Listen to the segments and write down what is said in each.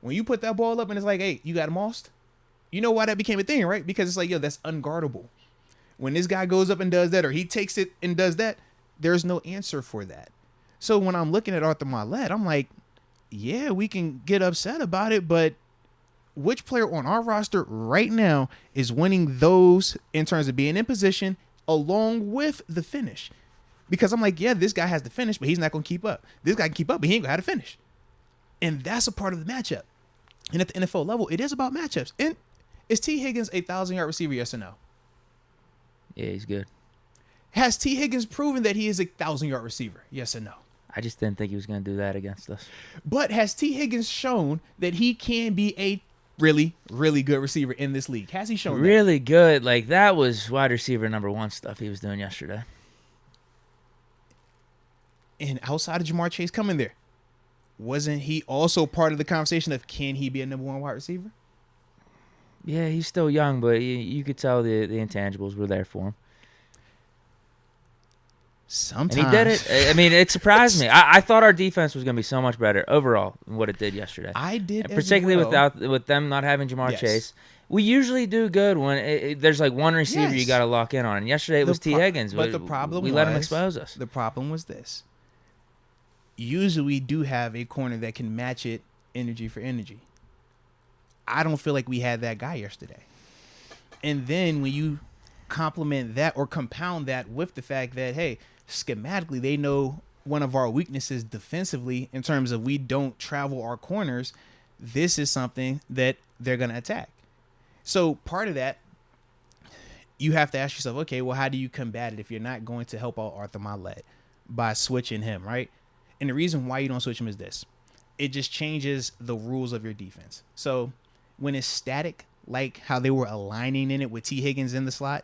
When you put that ball up and it's like, hey, you got mossed. You know why that became a thing, right? Because it's like, yo, that's unguardable. When this guy goes up and does that, or he takes it and does that, there's no answer for that. So when I'm looking at Arthur Marlette, I'm like, yeah, we can get upset about it, but which player on our roster right now is winning those in terms of being in position along with the finish? Because I'm like, yeah, this guy has the finish, but he's not going to keep up. This guy can keep up, but he ain't going to have to finish. And that's a part of the matchup. And at the NFL level, it is about matchups. And is T. Higgins a 1,000-yard receiver, yes or no? Yeah, he's good. Has T. Higgins proven that he is a 1,000-yard receiver, yes or no? I just didn't think he was going to do that against us. But has T. Higgins shown that he can be a really, really good receiver in this league? Has he shown really good? Like, that was wide receiver number 1 stuff he was doing yesterday. And outside of Jamar Chase coming there, wasn't he also part of the conversation of can he be a number 1 wide receiver? Yeah, he's still young, but you could tell the intangibles were there for him. Sometimes. And he did it. I mean, it surprised me. I thought our defense was going to be so much better overall than what it did yesterday. I did, and particularly as well. with them not having Jamar Chase. We usually do good when there's like one receiver you got to lock in on. And yesterday it was T. Higgins. But the problem we let him expose us. The problem was this. Usually we do have a corner that can match it energy for energy. I don't feel like we had that guy yesterday. And then when you complement that or compound that with the fact that, hey, schematically they know one of our weaknesses defensively in terms of we don't travel our corners, this is something that they're going to attack. So part of that, you have to ask yourself, okay, well, how do you combat it if you're not going to help out Arthur Marlette by switching him, right? And the reason why you don't switch him is this. It just changes the rules of your defense. So when it's static, like how they were aligning in it with T. Higgins in the slot,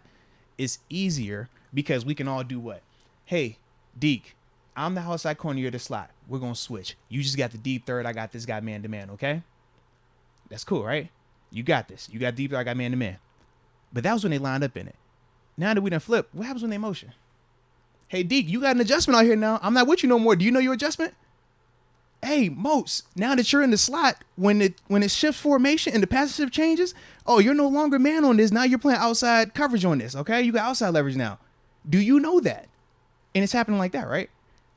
it's easier because we can all do what? Hey, Deke, I'm the outside corner, you're the slot. We're going to switch. You just got the deep third. I got this guy man-to-man, okay? That's cool, right? You got this. You got deep third, I got man-to-man. But that was when they lined up in it. Now that we done flip, what happens when they motion? Hey, Deke, you got an adjustment out here now. I'm not with you no more. Do you know your adjustment? Hey, Mose, now that you're in the slot, when it shifts formation and the passive shift changes, oh, you're no longer man on this. Now you're playing outside coverage on this, okay? You got outside leverage now. Do you know that? And it's happening like that, right?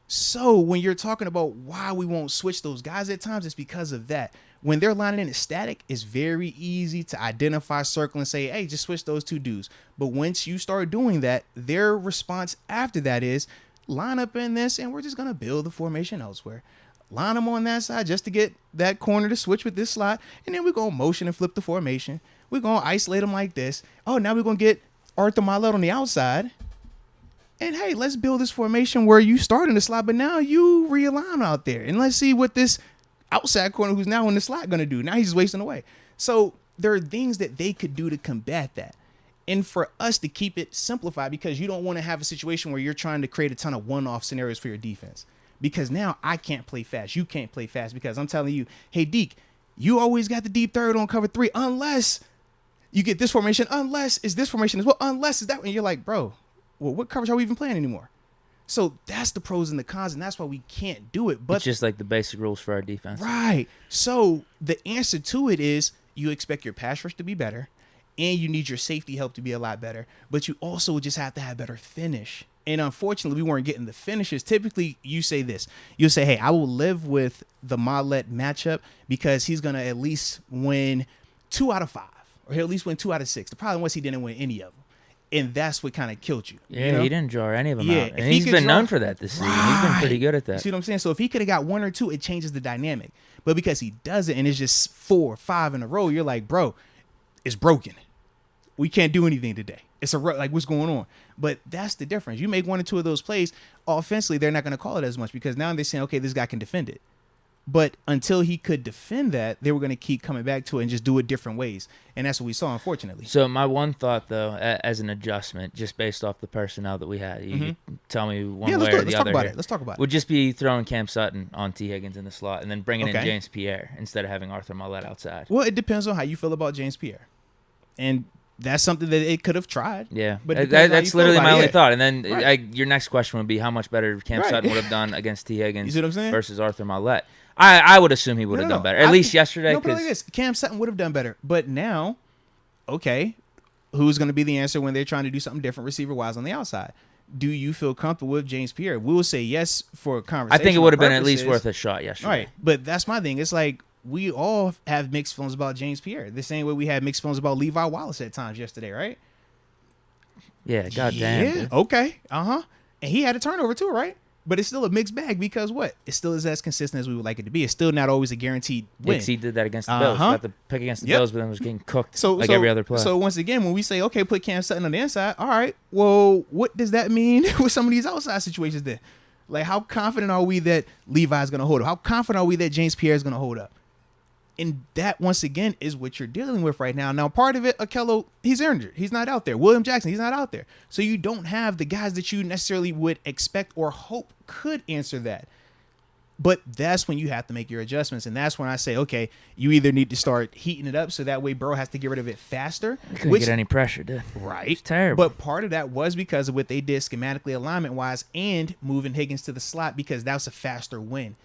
So when you're talking about why we won't switch those guys at times, it's because of that. When they're lining in static, it's very easy to identify, circle, and say, hey, just switch those two dudes. But once you start doing that, their response after that is line up in this, and we're just going to build the formation elsewhere. Line them on that side just to get that corner to switch with this slot, and then we're going to motion and flip the formation. We're going to isolate them like this. Oh, now we're going to get Arthur Marlette on the outside. And, hey, let's build this formation where you start in the slot, but now you realign out there. And let's see what this outside corner who's now in the slot going to do. Now he's just wasting away. So there are things that they could do to combat that. And for us to keep it simplified, because you don't want to have a situation where you're trying to create a ton of one-off scenarios for your defense. Because now I can't play fast. You can't play fast because I'm telling you, hey, Deke, you always got the deep third on cover 3 unless you get this formation, unless it's this formation as well, unless it's that one. You're like, bro, well, what coverage are we even playing anymore? So that's the pros and the cons, and that's why we can't do it. But it's just like the basic rules for our defense. Right. So the answer to it is you expect your pass rush to be better, and you need your safety help to be a lot better, but you also just have to have better finish. And unfortunately, we weren't getting the finishes. Typically, you say this. You'll say, hey, I will live with the Marlette matchup because he's going to at least win 2 out of 5, or he'll at least win 2 out of 6. The problem was he didn't win any of them. And that's what kind of killed you. Yeah, you know? He didn't draw any of them out. And he's been known for that this season. He's been pretty good at that. See what I'm saying? So if he could have got 1 or 2, it changes the dynamic. But because he doesn't, and it's just 4 or 5 in a row, you're like, bro, it's broken. We can't do anything today. It's like, what's going on? But that's the difference. You make 1 or 2 of those plays, offensively, they're not going to call it as much because now they're saying, okay, this guy can defend it. But until he could defend that, they were going to keep coming back to it and just do it different ways. And that's what we saw, unfortunately. So my one thought, though, as an adjustment, just based off the personnel that we had, you tell me one way or the other. Let's talk about it. Would just be throwing Cam Sutton on T. Higgins in the slot and then bringing in James Pierre instead of having Arthur Marlette outside. Well, it depends on how you feel about James Pierre. And that's something that it could have tried. Yeah, but that's literally my only thought. And then your next question would be how much better Cam Sutton would have done against T. Higgins you see what I'm saying? versus Arthur Marlette. I would assume he would have done better. At least yesterday. No, but like this, Cam Sutton would have done better. But now, okay, who's going to be the answer when they're trying to do something different receiver-wise on the outside? Do you feel comfortable with James Pierre? We will say yes for conversation. I think it would have been at least worth a shot yesterday. Right, but that's my thing. It's like we all have mixed feelings about James Pierre. The same way we had mixed feelings about Levi Wallace at times yesterday, right? Yeah, goddamn. Yeah, okay, and he had a turnover too, right? But it's still a mixed bag because what? It still is as consistent as we would like it to be. It's still not always a guaranteed win. He did that against the Bills. Got the pick against the Bills, but then was getting cooked every other play. So once again, when we say, okay, put Cam Sutton on the inside, all right, well, what does that mean with some of these outside situations then? Like, how confident are we that Levi's going to hold up? How confident are we that James Pierre is going to hold up? And that, once again, is what you're dealing with right now. Now, part of it, Akello, he's injured. He's not out there. William Jackson, he's not out there. So you don't have the guys that you necessarily would expect or hope could answer that. But that's when you have to make your adjustments. And that's when I say, okay, you either need to start heating it up so that way Burrow has to get rid of it faster. Couldn't get any pressure, dude. Right. It's terrible. But part of that was because of what they did schematically alignment-wise and moving Higgins to the slot because that was a faster win.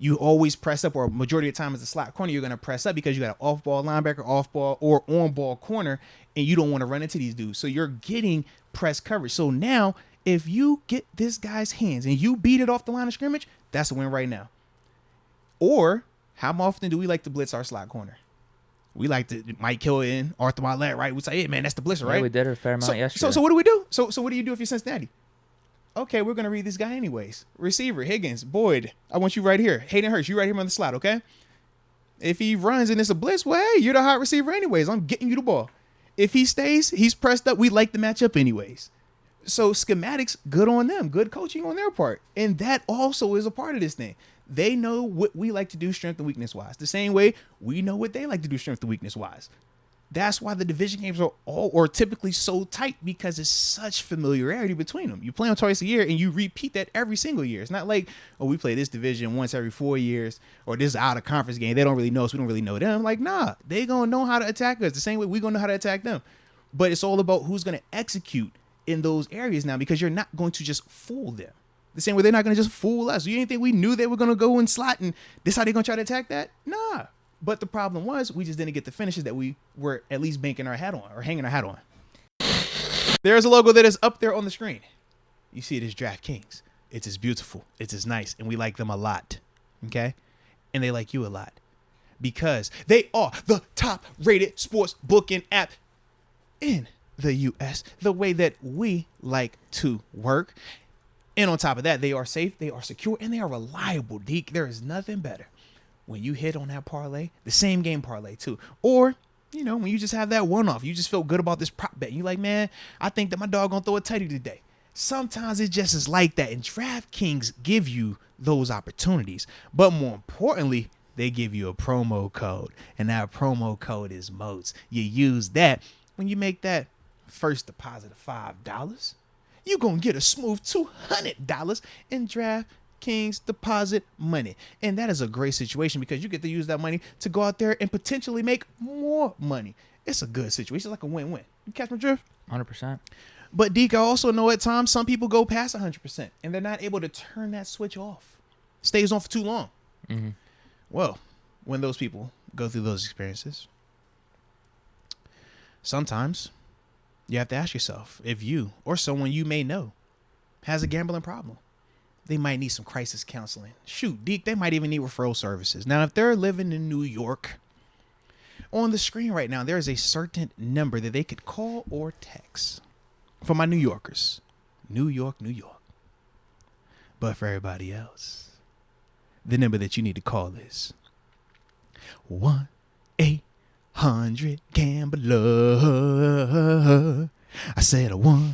You always press up, or majority of the time as a slot corner, you're going to press up because you got an off-ball linebacker, off-ball, or on-ball corner, and you don't want to run into these dudes. So you're getting press coverage. So now, if you get this guy's hands and you beat it off the line of scrimmage, that's a win right now. Or, how often do we like to blitz our slot corner? We like to Mike Hill in, Arthur Mallett, right? We say, hey, man, that's the blitzer, right? Yeah, we did a fair amount yesterday. So what do we do? So what do you do if you're Cincinnati? Okay, we're going to read this guy anyways. Receiver, Higgins, Boyd, I want you right here. Hayden Hurst, you right here on the slot, okay? If he runs and it's a blitz, well, hey, you're the hot receiver anyways. I'm getting you the ball. If he stays, he's pressed up. We like the matchup anyways. So schematics, good on them. Good coaching on their part. And that also is a part of this thing. They know what we like to do strength and weakness-wise. The same way we know what they like to do strength and weakness-wise. That's why the division games are all or typically so tight because it's such familiarity between them. You play them twice a year and you repeat that every single year. It's not like, oh, we play this division once every 4 years or this is out of conference game. They don't really know us. We don't really know them. Like, nah, they going to know how to attack us the same way we going to know how to attack them. But it's all about who's going to execute in those areas now because you're not going to just fool them. The same way they're not going to just fool us. You didn't think we knew they were going to go and slot and this how they're going to try to attack that? Nah. But the problem was we just didn't get the finishes that we were at least banking our hat on or hanging our hat on. There's a logo that is up there on the screen. You see it as DraftKings. It's as beautiful. It's as nice. And we like them a lot. Okay? And they like you a lot. Because they are the top rated sports booking app in the U.S. The way that we like to work. And on top of that, they are safe, they are secure, and they are reliable, Deke. There is nothing better when you hit on that parlay, the same game parlay too. Or, you know, when you just have that one-off, you just feel good about this prop bet. You're like, man, I think that my dog gonna throw a tutty today. Sometimes it just is like that, and DraftKings give you those opportunities. But more importantly, they give you a promo code, and that promo code is MOATS. You use that when you make that first deposit of $5. You're going to get a smooth $200 in DraftKings deposit money. And that is a great situation because you get to use that money to go out there and potentially make more money. It's a good situation. It's like a win-win. You catch my drift? 100%. But, Deke, I also know at times some people go past 100% and they're not able to turn that switch off. Stays on for too long. Mm-hmm. Well, when those people go through those experiences, sometimes you have to ask yourself if you or someone you may know has a gambling problem. They might need some crisis counseling. Shoot, Deke, they might even need referral services. Now, if they're living in New York, on the screen right now, there is a certain number that they could call or text. For my New Yorkers, New York, New York. But for everybody else, the number that you need to call is 1-800-GAMBLER. I said a 1-800-GAMBLER.